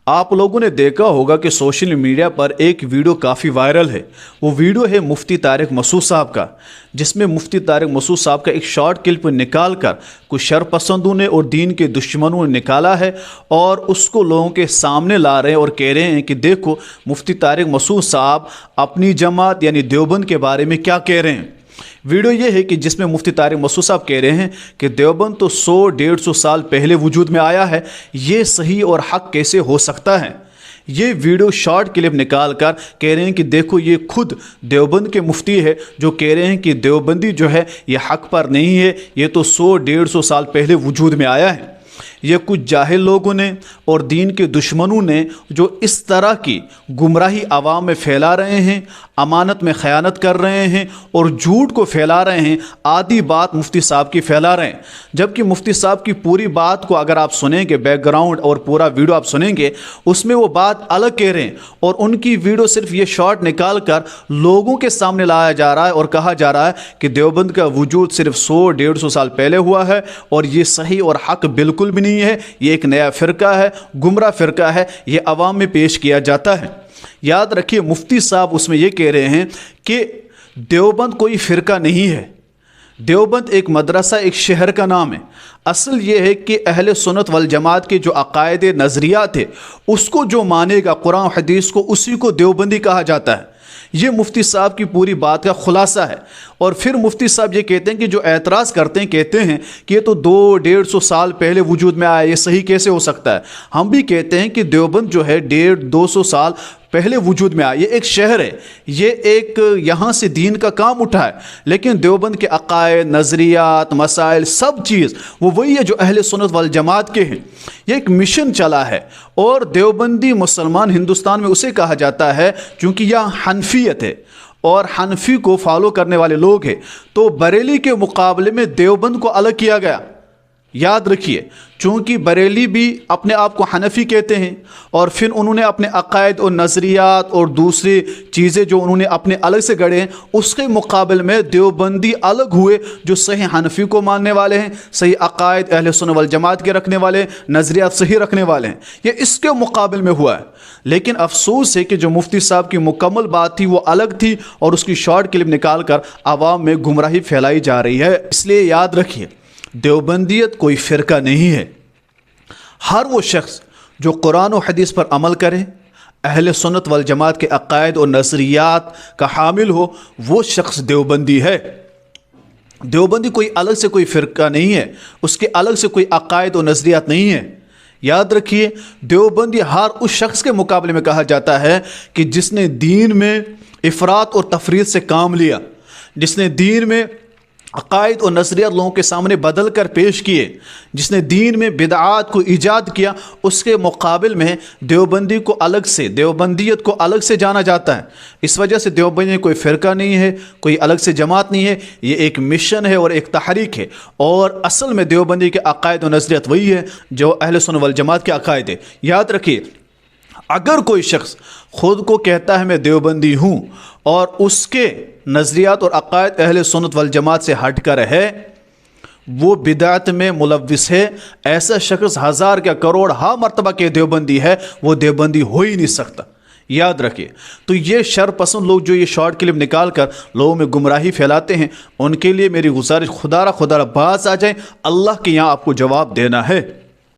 آپ لوگوں نے دیکھا ہوگا کہ سوشل میڈیا پر ایک ویڈیو کافی وائرل ہے۔ وہ ویڈیو ہے مفتی طارق مسعود صاحب کا، جس میں مفتی طارق مسعود صاحب کا ایک شارٹ کلپ نکال کر کچھ شر پسندوں نے اور دین کے دشمنوں نے نکالا ہے اور اس کو لوگوں کے سامنے لا رہے ہیں اور کہہ رہے ہیں کہ دیکھو مفتی طارق مسعود صاحب اپنی جماعت یعنی دیوبند کے بارے میں کیا کہہ رہے ہیں۔ ویڈیو یہ ہے کہ جس میں مفتی طارق مسعود صاحب کہہ رہے ہیں کہ دیوبند تو 100-150 سال پہلے وجود میں آیا ہے، یہ صحیح اور حق کیسے ہو سکتا ہے۔ یہ ویڈیو شارٹ کلپ نکال کر کہہ رہے ہیں کہ دیکھو یہ خود دیوبند کے مفتی ہے جو کہہ رہے ہیں کہ دیوبندی جو ہے یہ حق پر نہیں ہے، یہ تو 100-150 سال پہلے وجود میں آیا ہے۔ یہ کچھ جاہل لوگوں نے اور دین کے دشمنوں نے جو اس طرح کی گمراہی عوام میں پھیلا رہے ہیں، امانت میں خیانت کر رہے ہیں اور جھوٹ کو پھیلا رہے ہیں، آدھی بات مفتی صاحب کی پھیلا رہے ہیں، جبکہ مفتی صاحب کی پوری بات کو اگر آپ سنیں گے، بیک گراؤنڈ اور پورا ویڈیو آپ سنیں گے، اس میں وہ بات الگ کہہ رہے ہیں اور ان کی ویڈیو صرف یہ شارٹ نکال کر لوگوں کے سامنے لایا جا رہا ہے اور کہا جا رہا ہے کہ دیوبند کا وجود صرف 100-150 سال پہلے ہوا ہے اور یہ صحیح اور حق بالکل بھی نہیں ہے، یہ ایک نیا فرقہ ہے، گمراہ فرقہ ہے، یہ عوام میں پیش کیا جاتا ہے۔ یاد رکھیے مفتی صاحب اس میں یہ کہہ رہے ہیں کہ دیوبند کوئی فرقہ نہیں ہے، دیوبند ایک مدرسہ، ایک شہر کا نام ہے۔ اصل یہ ہے کہ اہل سنت والجماعت کے جو عقائد نظریات ہے اس کو جو مانے گا قرآن و حدیث کو، اسی کو دیوبندی کہا جاتا ہے۔ یہ مفتی صاحب کی پوری بات کا خلاصہ ہے۔ اور پھر مفتی صاحب یہ کہتے ہیں کہ جو اعتراض کرتے ہیں کہتے ہیں کہ یہ تو 200-150 سال پہلے وجود میں آیا، یہ صحیح کیسے ہو سکتا ہے۔ ہم بھی کہتے ہیں کہ دیوبند جو ہے 150-200 سال پہلے وجود میں آیا، یہ ایک شہر ہے، یہ ایک یہاں سے دین کا کام اٹھا ہے، لیکن دیوبند کے عقائد، نظریات، مسائل، سب چیز وہ وہی ہے جو اہل سنت والجماعت کے ہیں۔ یہ ایک مشن چلا ہے اور دیوبندی مسلمان ہندوستان میں اسے کہا جاتا ہے چونکہ یہاں حنفیت ہے اور حنفی کو فالو کرنے والے لوگ ہیں، تو بریلی کے مقابلے میں دیوبند کو الگ کیا گیا۔ یاد رکھیے چونکہ بریلی بھی اپنے آپ کو حنفی کہتے ہیں اور پھر انہوں نے اپنے عقائد اور نظریات اور دوسری چیزیں جو انہوں نے اپنے الگ سے گڑھے ہیں، اس کے مقابل میں دیوبندی الگ ہوئے جو صحیح حنفی کو ماننے والے ہیں، صحیح عقائد اہل سنت والجماعت کے رکھنے والے ہیں، نظریات صحیح رکھنے والے ہیں، یہ اس کے مقابل میں ہوا ہے۔ لیکن افسوس ہے کہ جو مفتی صاحب کی مکمل بات تھی وہ الگ تھی اور اس کی شارٹ کلپ نکال کر عوام میں گمراہی پھیلائی جا رہی ہے۔ اس لیے یاد رکھیے دیوبندیت کوئی فرقہ نہیں ہے۔ ہر وہ شخص جو قرآن و حدیث پر عمل کرے، اہل سنت والجماعت کے عقائد اور نظریات کا حامل ہو، وہ شخص دیوبندی ہے۔ دیوبندی کوئی الگ سے کوئی فرقہ نہیں ہے، اس کے الگ سے کوئی عقائد اور نظریات نہیں ہے۔ یاد رکھیے دیوبندی ہر اس شخص کے مقابلے میں کہا جاتا ہے کہ جس نے دین میں افراط اور تفریط سے کام لیا، جس نے دین میں عقائد اور نظریات لوگوں کے سامنے بدل کر پیش کیے، جس نے دین میں بدعات کو ایجاد کیا، اس کے مقابل میں دیوبندی کو الگ سے، دیوبندیت کو الگ سے جانا جاتا ہے۔ اس وجہ سے دیوبندی کوئی فرقہ نہیں ہے، کوئی الگ سے جماعت نہیں ہے، یہ ایک مشن ہے اور ایک تحریک ہے، اور اصل میں دیوبندی کے عقائد و نظریات وہی ہے جو اہل سنت والجماعت کے عقائد ہے۔ یاد رکھیے اگر کوئی شخص خود کو کہتا ہے میں دیوبندی ہوں اور اس کے نظریات اور عقائد اہل سنت والجماعت سے ہٹ کر ہے، وہ بدعت میں ملوث ہے۔ ایسا شخص 1000 یا کروڑ ہا مرتبہ کے دیوبندی ہے، وہ دیوبندی ہو ہی نہیں سکتا۔ یاد رکھیے تو یہ شر پسند لوگ جو یہ شارٹ کلپ نکال کر لوگوں میں گمراہی پھیلاتے ہیں، ان کے لیے میری گزارش خدا را باز آ جائیں، اللہ کے یہاں آپ کو جواب دینا ہے۔